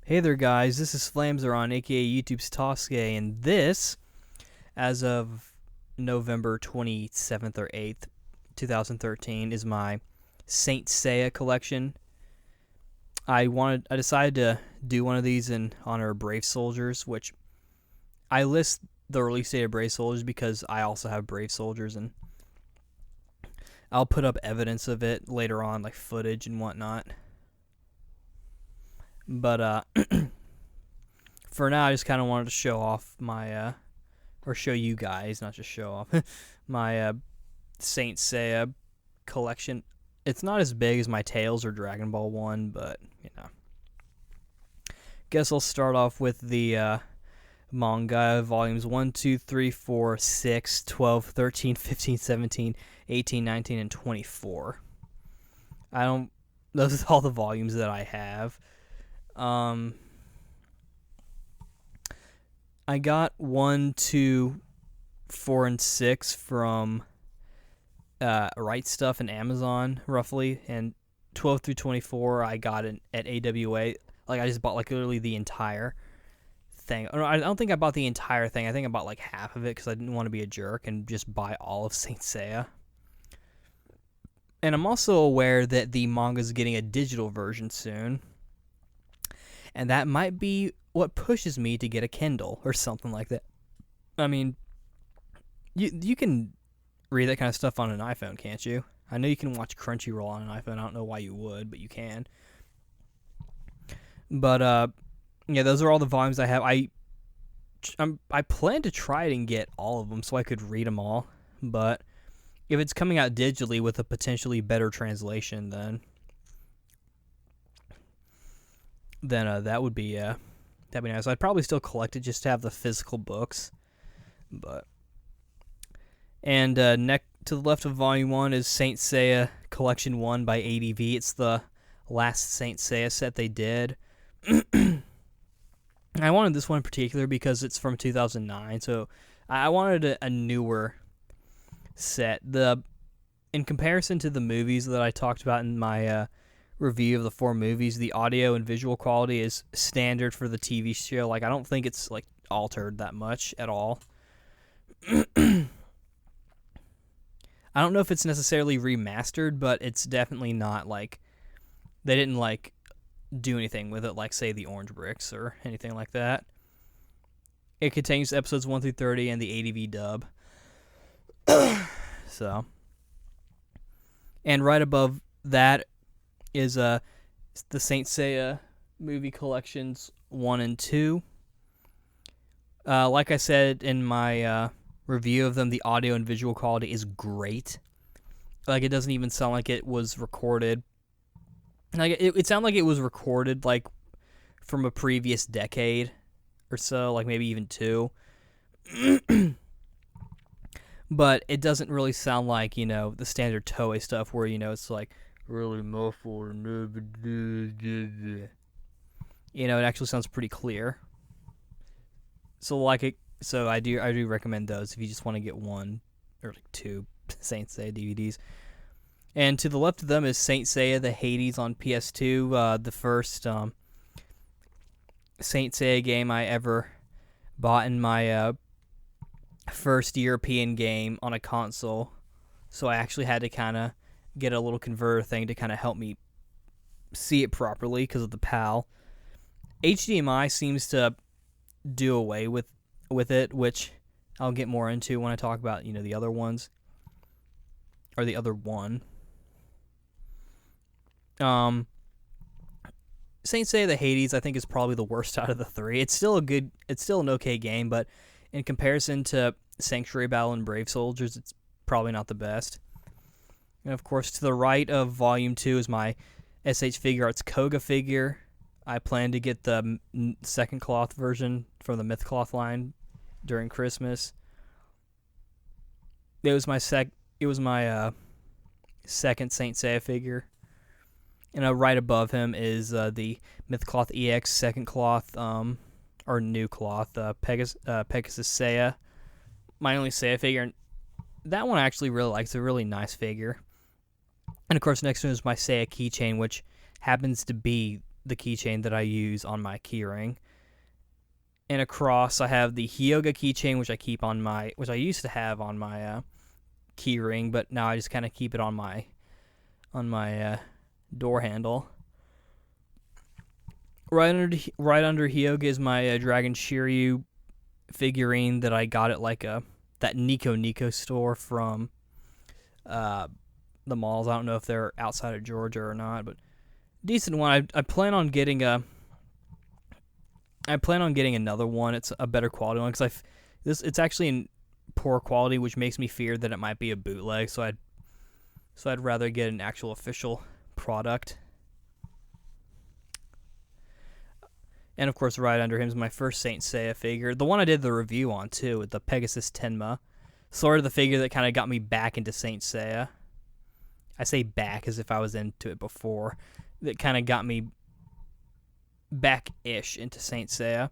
Hey there, guys. This is Flamzer aka YouTube's Tosuke, and this, as of November 27th or 8th, 2013, is my Saint Seiya collection. I decided to do one of these in honor of Brave Soldiers, which I list the release date of Brave Soldiers because I also have Brave Soldiers, and I'll put up evidence of it later on, like footage and whatnot. But for now, I just kind of wanted to show off my, or show you guys, not just show off, my Saint Seiya collection. It's not as big as my Tales or Dragon Ball one, but, you know. Guess I'll start off with the manga volumes 1, 2, 3, 4, 6, 12, 13, 15, 17, 18, 19, and 24. Those are all the volumes that I have. I got 1, 2, 4, and 6 from Right Stuff and Amazon, roughly, and 12 through 24 I got it at AWA. Like, I just bought, like, literally the entire thing. I don't think I bought the entire thing. I think I bought, like, half of it because I didn't want to be a jerk and just buy all of Saint Seiya. And I'm also aware that the manga's getting a digital version soon. And that might be what pushes me to get a Kindle or something like that. I mean, you can read that kind of stuff on an iPhone, can't you? I know you can watch Crunchyroll on an iPhone. I don't know why you would, but you can. But yeah, those are all the volumes I have. I plan to try it and get all of them so I could read them all. But if it's coming out digitally with a potentially better translation, then that would be that'd be nice. I'd probably still collect it just to have the physical books. And next to the left of Volume 1 is Saint Seiya Collection 1 by ADV. It's the last Saint Seiya set they did. I wanted this one in particular because it's from 2009, so I wanted a newer set. In comparison to the movies that I talked about in my review of the 4 movies, the audio and visual quality is standard for the TV show. Like, I don't think it's like altered that much at all. I don't know if it's necessarily remastered, but it's definitely not like they didn't like do anything with it like, say, the Orange Bricks or anything like that. It contains episodes 1 through 30 and the ADV dub. So, and right above that is the Saint Seiya movie collections 1 and 2. Like I said in my review of them, the audio and visual quality is great. Like, it doesn't even sound like it was recorded. Like, it sounded like it was recorded like from a previous decade or so, like maybe even 2. But it doesn't really sound like, you know, the standard Toei stuff where, you know, it's like really muffled. You know, it actually sounds pretty clear. So I do recommend those if you just want to get 1 or like 2 Saint Seiya DVDs. And to the left of them is Saint Seiya the Hades on PS2, the first Saint Seiya game I ever bought in my first European game on a console. So I actually had to kind of get a little converter thing to kind of help me see it properly because of the PAL. HDMI seems to do away with it, which I'll get more into when I talk about, you know, the other ones, or the other one. Saint Seiya the Hades, I think, is probably the worst out of the 3. It's still an okay game, but in comparison to Sanctuary Battle and Brave Soldiers, it's probably not the best. And of course, to the right of Volume 2 is my SH Figure Arts Koga figure. I plan to get the second cloth version from the Myth Cloth line during Christmas. It was my second Saint Seiya figure. And right above him is the Myth Cloth EX second cloth, or new cloth, Pegasus Seiya. My only Seiya figure. And that one I actually really like. It's a really nice figure. And of course, next to him is my Seiya keychain, which happens to be the keychain that I use on my keyring. And across, I have the Hyoga keychain, which I used to have on my keyring, but now I just kind of keep it on my door handle. Right under Hyoga is my Dragon Shiryu figurine that I got at that Nico store from the malls. I don't know if they're outside of Georgia or not, but decent one. I plan on getting another one. It's a better quality one because it's actually in poor quality, which makes me fear that it might be a bootleg. So I'd rather get an actual official product. And of course, right under him is my first Saint Seiya figure, the one I did the review on too, with the Pegasus Tenma. Sort of the figure that kind of got me back into Saint Seiya. I say back as if I was into it before. That kind of got me back-ish into Saint Seiya.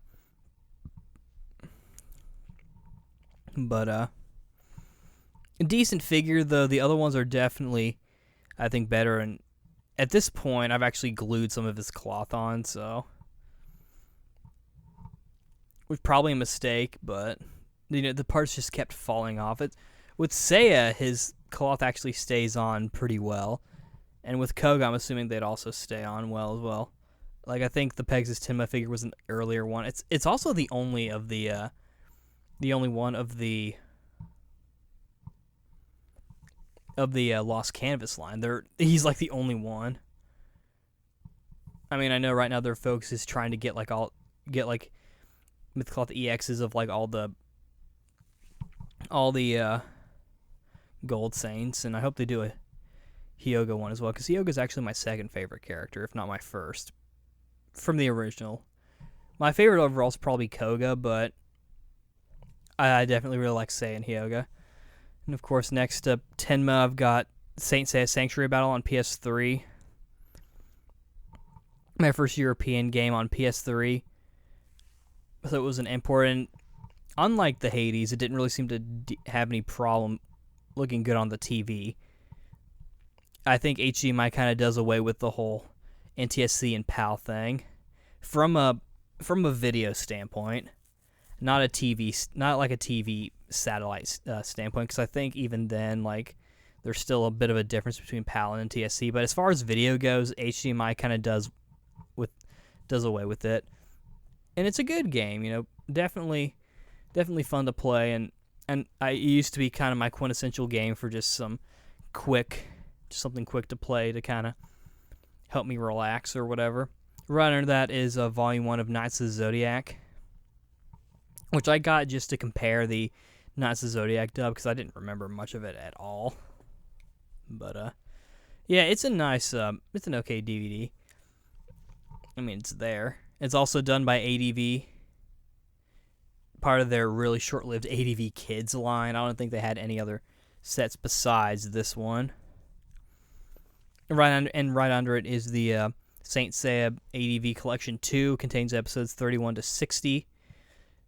But a decent figure, though. The other ones are definitely, I think, better. And at this point, I've actually glued some of his cloth on, so it was probably a mistake, but the parts just kept falling off. With Seiya, his cloth actually stays on pretty well, and with Koga, I'm assuming they'd also stay on well as well. Like, I think the Pegasus Tenma figure was an earlier one. It's also the only one of the Lost Canvas line. He's like the only one. I mean, I know right now their focus is trying to get Mythcloth EXs of like all the Gold Saints, and I hope they do a Hyoga one as well, because Hyoga is actually my second favorite character, if not my first, from the original. My favorite overall is probably Koga, but I definitely really like Seiya and Hyoga. And of course, next up, Tenma, I've got Saint Seiya Sanctuary Battle on PS3. My first European game on PS3. So it was an import, and unlike the Hades, it didn't really seem to have any problem looking good on the TV. I think HDMI kind of does away with the whole NTSC and PAL thing from a video standpoint, not like a TV satellite standpoint, because I think even then, like, there's still a bit of a difference between PAL and NTSC. But as far as video goes, HDMI kind of does away with it. And it's a good game, definitely fun to play, and it used to be kind of my quintessential game for just something quick to play to kind of help me relax or whatever. Right under that is Volume 1 of Knights of the Zodiac, which I got just to compare the Knights of the Zodiac dub, because I didn't remember much of it at all. But, yeah, it's a nice, it's an okay DVD. I mean, it's there. It's also done by ADV, part of their really short-lived ADV Kids line. I don't think they had any other sets besides this one. Right under it is the Saint Seiya ADV Collection 2, contains episodes 31 to 60.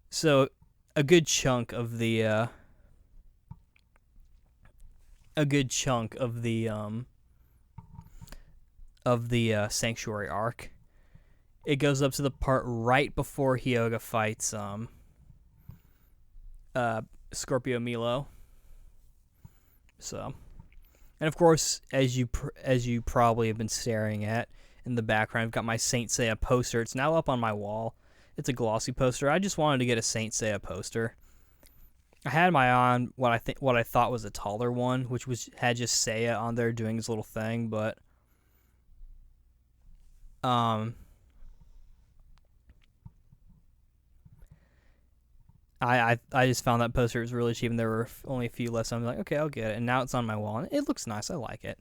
So a good chunk of the Sanctuary arc. It goes up to the part right before Hyoga fights Scorpio Milo. So, and of course, as you probably have been staring at in the background, I've got my Saint Seiya poster. It's now up on my wall. It's a glossy poster. I just wanted to get a Saint Seiya poster. I had my on what I thought was a taller one, which had just Seiya on there doing his little thing, but I just found that poster was really cheap, and there were only a few left, so I'm like, okay, I'll get it. And now it's on my wall, and it looks nice. I like it.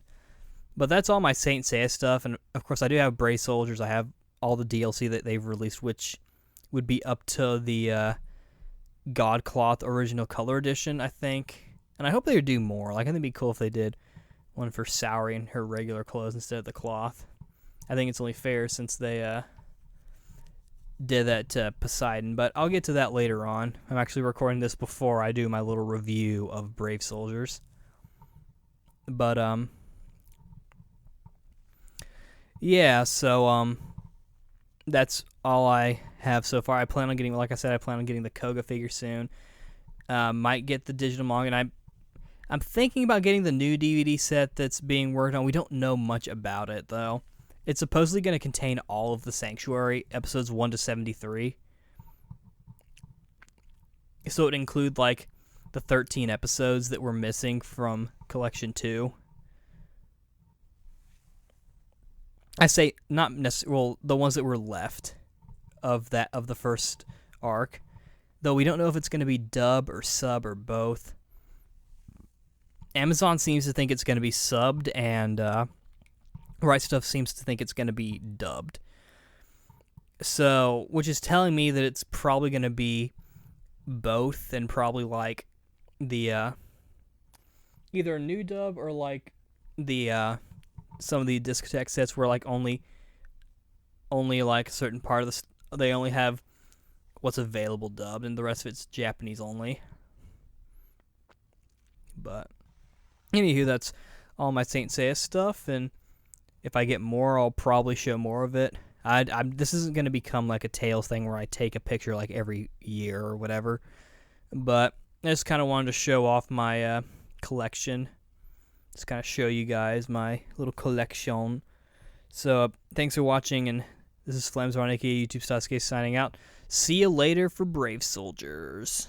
But that's all my Saint Seiya stuff, and of course I do have Brave Soldiers. I have all the DLC that they've released, which would be up to the Godcloth Original Color Edition, I think. And I hope they do more. Like, I think it'd be cool if they did one for Saori in her regular clothes instead of the cloth. I think it's only fair since they did that to Poseidon, but I'll get to that later on. I'm actually recording this before I do my little review of Brave Soldiers. But, yeah, so, that's all I have so far. I plan on getting, like I said, I plan on getting the Koga figure soon. Might get the digital manga, and I'm thinking about getting the new DVD set that's being worked on. We don't know much about it, though. It's supposedly going to contain all of the Sanctuary, episodes 1 to 73. So it would include, like, the 13 episodes that were missing from Collection 2. I say not necessarily, well, the ones that were left of the first arc. Though we don't know if it's going to be dub or sub or both. Amazon seems to think it's going to be subbed, and Right Stuff seems to think it's going to be dubbed. So, which is telling me that it's probably going to be both, and probably like the either a new dub or like the some of the discotheque sets where like only like a certain part of they only have what's available dubbed, and the rest of it's Japanese only. But anywho, that's all my Saint Seiya stuff, and if I get more, I'll probably show more of it. This isn't going to become like a Tales thing where I take a picture like every year or whatever, but I just kind of wanted to show off my collection. Just kind of show you guys my little collection. So thanks for watching, and this is Flamesron, aka YouTube Sasuke, signing out. See you later for Brave Soldiers.